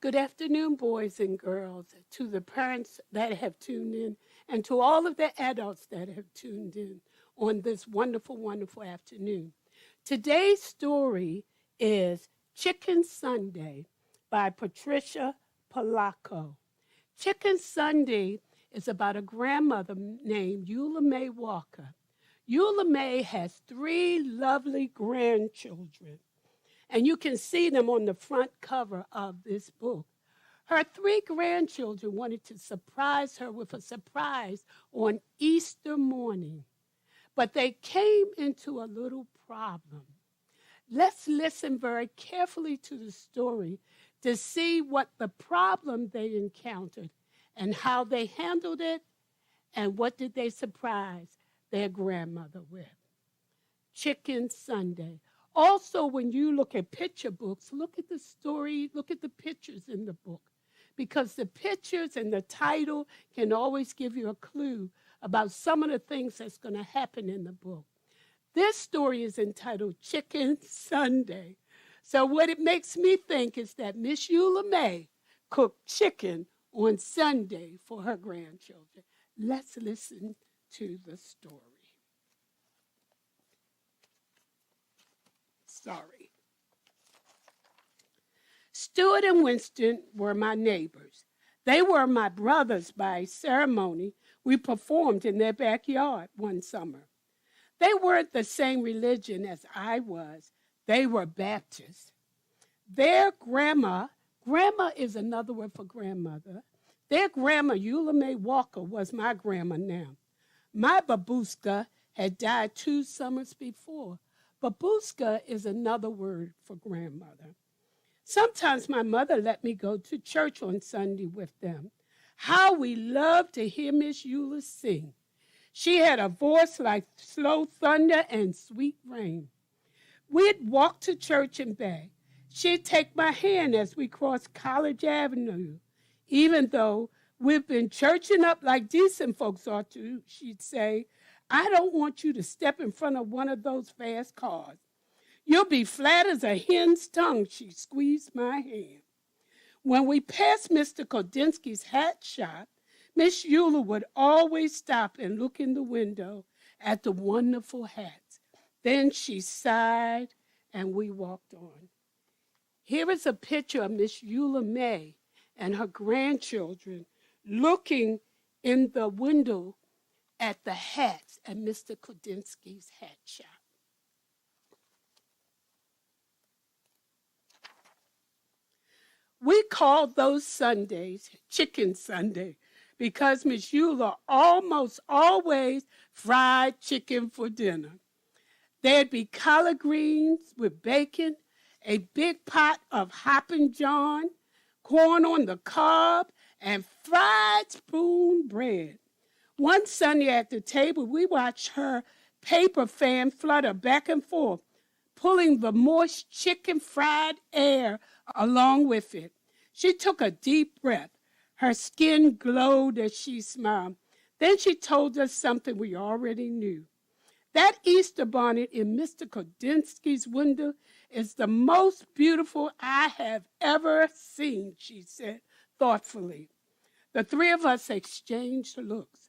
Good afternoon, boys and girls, to the parents that have tuned in, and to all of the adults that have tuned in on this wonderful, wonderful afternoon. Today's story is Chicken Sunday by Patricia Polacco. Chicken Sunday is about a grandmother named Eula May Walker. Eula May has three lovely grandchildren, and you can see them on the front cover of this book. Her three grandchildren wanted to surprise her with a surprise on Easter morning, but they came into a little problem. Let's listen very carefully to the story to see what the problem they encountered and how they handled it and what did they surprise their grandmother with. Chicken Sunday. Also, when you look at picture books, look at the story, look at the pictures in the book, because the pictures and the title can always give you a clue about some of the things that's going to happen in the book. This story is entitled Chicken Sunday. So what it makes me think is that Miss Eula May cooked chicken on Sunday for her grandchildren. Let's listen to the story. Sorry. Stuart and Winston were my neighbors. They were my brothers by ceremony we performed in their backyard one summer. They weren't the same religion as I was. They were Baptists. Their grandma is another word for grandmother. Their grandma, Eula May Walker, was my grandma now. My babushka had died 2 summers before. Babushka is another word for grandmother. Sometimes my mother let me go to church on Sunday with them. How we loved to hear Miss Eula sing. She had a voice like slow thunder and sweet rain. We'd walk to church and back. She'd take my hand as we crossed College Avenue. Even though we've been churching up like decent folks ought to, she'd say, I don't want you to step in front of one of those fast cars. You'll be flat as a hen's tongue. She squeezed my hand. When we passed Mr. Kodinsky's hat shop, Miss Eula would always stop and look in the window at the wonderful hats. Then she sighed and we walked on. Here is a picture of Miss Eula May and her grandchildren looking in the window at the hats at Mr. Kodinsky's hat shop. We called those Sundays Chicken Sunday because Miss Eula almost always fried chicken for dinner. There'd be collard greens with bacon, a big pot of hoppin' john, corn on the cob, and fried spoon bread. One Sunday at the table, we watched her paper fan flutter back and forth, pulling the moist chicken fried air along with it. She took a deep breath. Her skin glowed as she smiled. Then she told us something we already knew. That Easter bonnet in Mr. Kodinsky's window is the most beautiful I have ever seen, she said thoughtfully. The three of us exchanged looks.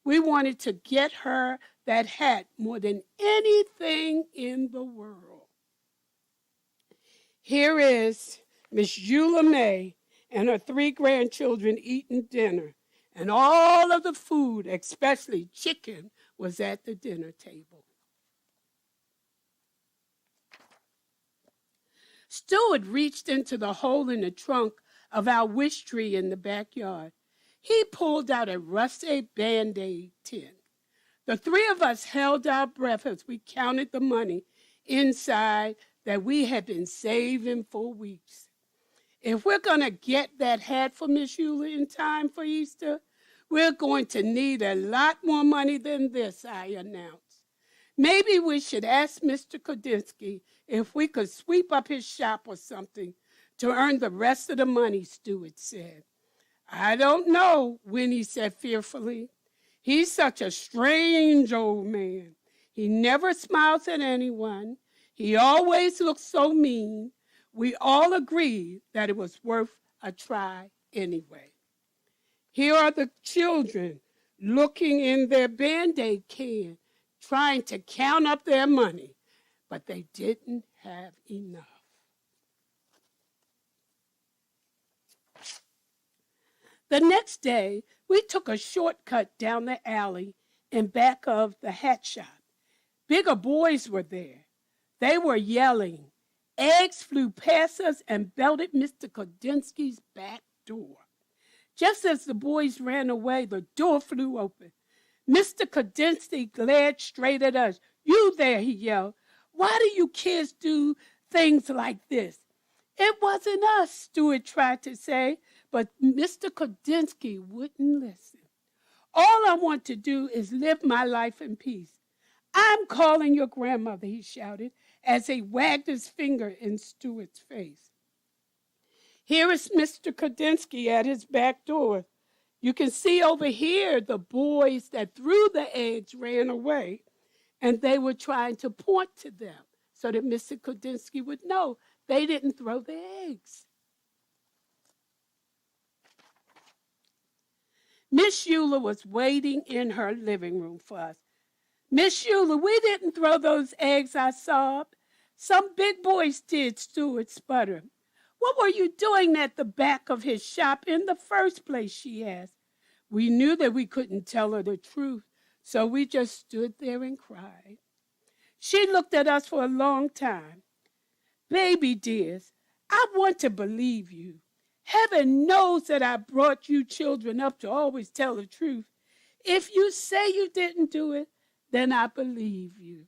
We wanted to get her that hat more than anything in the world. Here is Miss Eula May and her 3 grandchildren eating dinner, and all of the food, especially chicken, was at the dinner table. Stuart reached into the hole in the trunk of our wish tree in the backyard. He pulled out a rusty Band-Aid tin. The 3 of us held our breath as we counted the money inside that we had been saving for weeks. If we're going to get that hat for Miss Eula in time for Easter, we're going to need a lot more money than this, I announced. Maybe we should ask Mr. Kodinsky if we could sweep up his shop or something to earn the rest of the money, Stuart said. I don't know, Winnie said fearfully. He's such a strange old man. He never smiles at anyone. He always looks so mean. We all agreed that it was worth a try anyway. Here are the children looking in their Band-Aid can, trying to count up their money, but they didn't have enough. The next day, we took a shortcut down the alley in back of the hat shop. Bigger boys were there. They were yelling. Eggs flew past us and belted Mr. Kodinsky's back door. Just as the boys ran away, the door flew open. Mr. Kodinsky glared straight at us. "You there," he yelled. "Why do you kids do things like this?" "It wasn't us," Stuart tried to say, but Mr. Kodinsky wouldn't listen. "All I want to do is live my life in peace." "I'm calling your grandmother," he shouted as he wagged his finger in Stuart's face. Here is Mr. Kodinsky at his back door. You can see over here the boys that threw the eggs ran away, and they were trying to point to them so that Mr. Kodinsky would know they didn't throw the eggs. Miss Euler was waiting in her living room for us. "Miss Euler, we didn't throw those eggs," I sobbed. "Some big boys did," Stuart sputtered. "What were you doing at the back of his shop in the first place?" she asked. We knew that we couldn't tell her the truth, so we just stood there and cried. She looked at us for a long time. "Baby dears, I want to believe you. Heaven knows that I brought you children up to always tell the truth. If you say you didn't do it, then I believe you.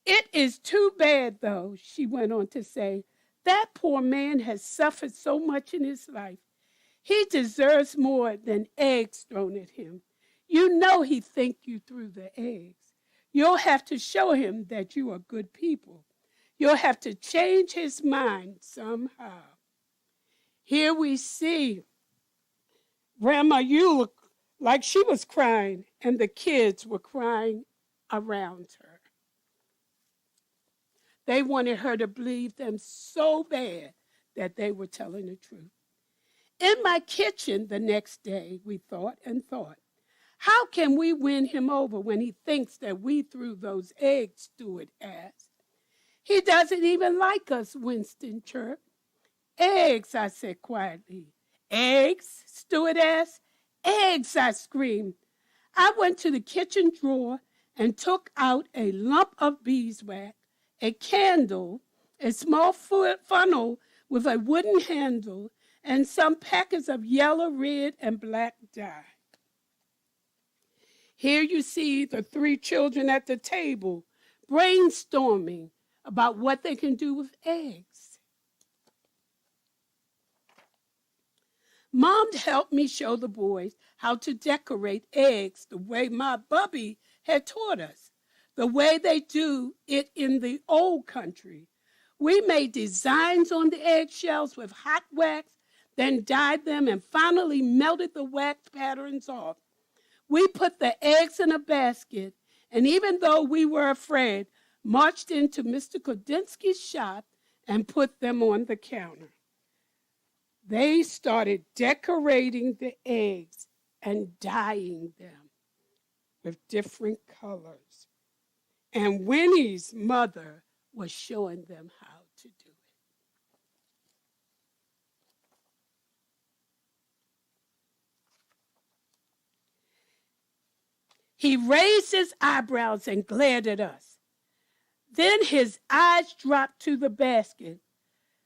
It is too bad, though," she went on to say. "That poor man has suffered so much in his life. He deserves more than eggs thrown at him. You know he thanked you threw the eggs. You'll have to show him that you are good people. You'll have to change his mind somehow." Here we see Grandma Euler like she was crying, and the kids were crying around her. They wanted her to believe them so bad that they were telling the truth. In my kitchen the next day, we thought and thought, how can we win him over when he thinks that we threw those eggs, Stuart asked. "He doesn't even like us," Winston chirped. "Eggs," I said quietly. "Eggs?" Stuart asked. "Eggs," I screamed. I went to the kitchen drawer and took out a lump of beeswax, a candle, a small funnel with a wooden handle, and some packets of yellow, red, and black dye. Here you see the three children at the table brainstorming about what they can do with eggs. Mom helped me show the boys how to decorate eggs the way my bubby had taught us, the way they do it in the old country. We made designs on the eggshells with hot wax, then dyed them and finally melted the wax patterns off. We put the eggs in a basket, and even though we were afraid, marched into Mr. Kodinsky's shop and put them on the counter. They started decorating the eggs and dyeing them with different colors. And Winnie's mother was showing them how to do it. He raised his eyebrows and glared at us. Then his eyes dropped to the basket.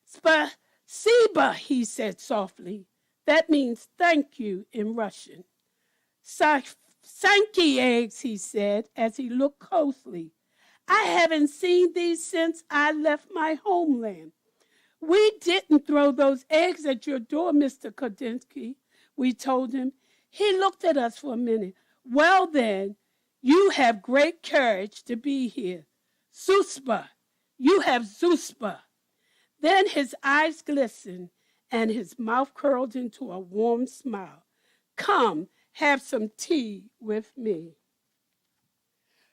"Spasiba," he said softly. That means thank you in Russian. "Sankey eggs," he said as he looked closely. "I haven't seen these since I left my homeland." "We didn't throw those eggs at your door, Mr. Kodinsky," we told him. He looked at us for a minute. "Well then, you have great courage to be here. Zuspa, you have Zuspa." Then his eyes glistened and his mouth curled into a warm smile. "Come, have some tea with me."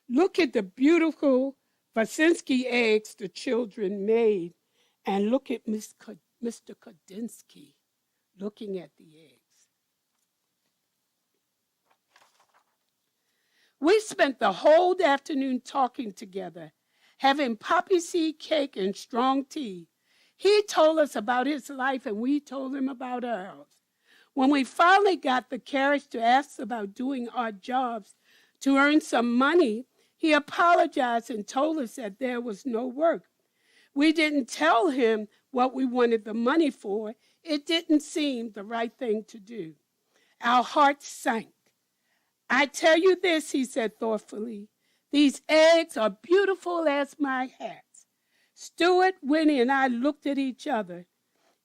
Look at the beautiful Vasinski eggs the children made, and look at Mr. Kodinsky. looking at the eggs. We spent the whole afternoon talking together, having poppy seed cake and strong tea. He told us about his life and we told him about ours. When we finally got the courage to ask about doing our jobs to earn some money, he apologized and told us that there was no work. We didn't tell him what we wanted the money for. It didn't seem the right thing to do. Our hearts sank. I tell you this, he said thoughtfully, these eggs are beautiful as my hats. Stuart, Winnie, and I looked at each other.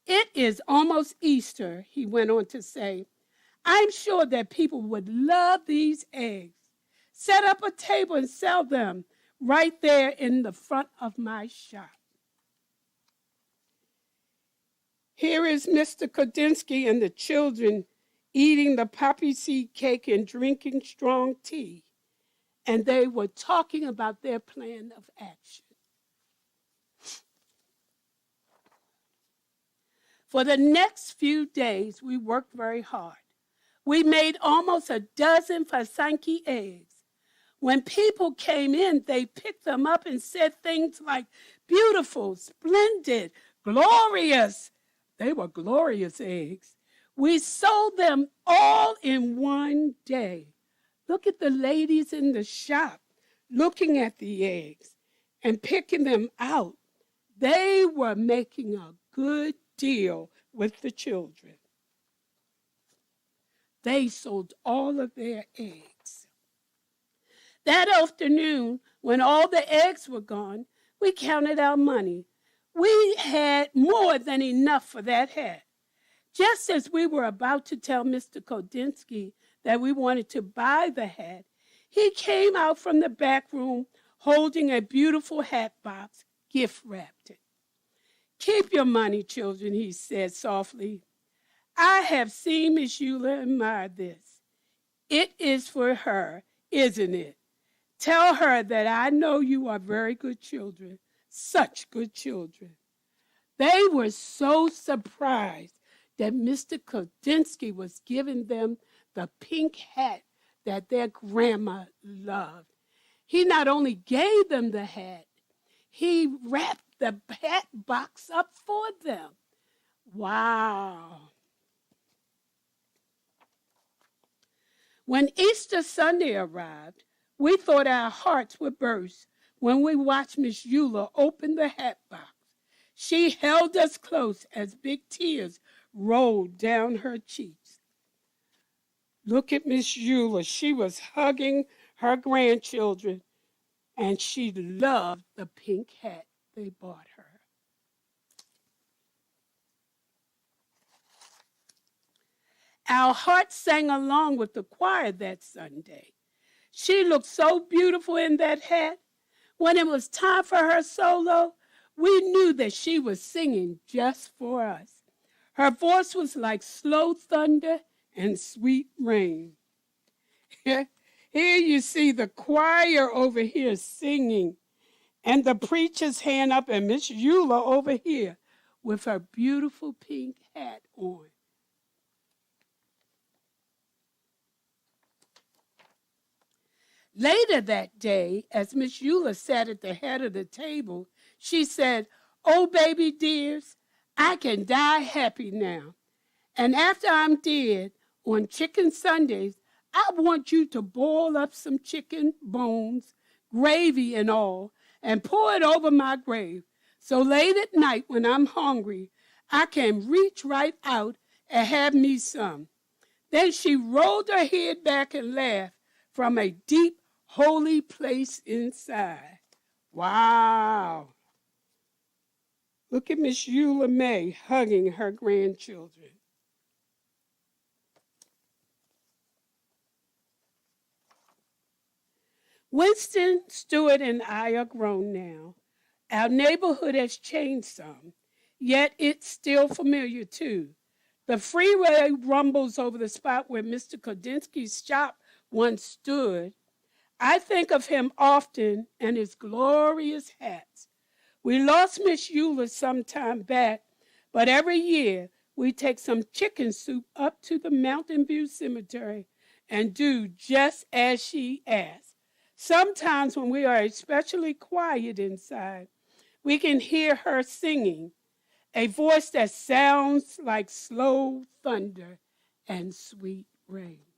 It is almost Easter, he went on to say. I'm sure that people would love these eggs. Set up a table and sell them right there in the front of my shop. Here is Mr. Kodinsky and the children eating the poppy seed cake and drinking strong tea. And they were talking about their plan of action. For the next few days, we worked very hard. We made almost a dozen Fasanki eggs. When people came in, they picked them up and said things like, beautiful, splendid, glorious. They were glorious eggs. We sold them all in one day. Look at the ladies in the shop looking at the eggs and picking them out. They were making a good deal with the children. They sold all of their eggs. That afternoon, when all the eggs were gone, we counted our money. We had more than enough for that hat. Just as we were about to tell Mr. Kodinsky that we wanted to buy the hat, he came out from the back room holding a beautiful hat box, gift wrapped it. Keep your money, children, he said softly. I have seen Miss Eula admire this. It is for her, isn't it? Tell her that I know you are very good children, such good children. They were so surprised that Mr. Kodinsky was giving them the pink hat that their grandma loved. He not only gave them the hat, he wrapped the hat box up for them. Wow. When Easter Sunday arrived, we thought our hearts would burst when we watched Miss Eula open the hat box. She held us close as big tears rolled down her cheeks. Look at Miss Eula. She was hugging her grandchildren, and she loved the pink hat they bought her. Our hearts sang along with the choir that Sunday. She looked so beautiful in that hat. When it was time for her solo, we knew that she was singing just for us. Her voice was like slow thunder and sweet rain. Here you see the choir over here singing, and the preacher's hand up, and Miss Eula over here with her beautiful pink hat on. Later that day, as Miss Eula sat at the head of the table, she said, "Oh, baby dears, I can die happy now. And after I'm dead, on Chicken Sundays, I want you to boil up some chicken bones, gravy and all, and pour it over my grave. So late at night when I'm hungry, I can reach right out and have me some." Then she rolled her head back and laughed from a deep, holy place inside. Wow. Look at Miss Eula May hugging her grandchildren. Winston, Stuart, and I are grown now. Our neighborhood has changed some, yet it's still familiar too. The freeway rumbles over the spot where Mr. Kodinsky's shop once stood. I think of him often and his glorious hats. We lost Miss Eula some time back, but every year we take some chicken soup up to the Mountain View Cemetery and do just as she asked. Sometimes when we are especially quiet inside, we can hear her singing, a voice that sounds like slow thunder and sweet rain.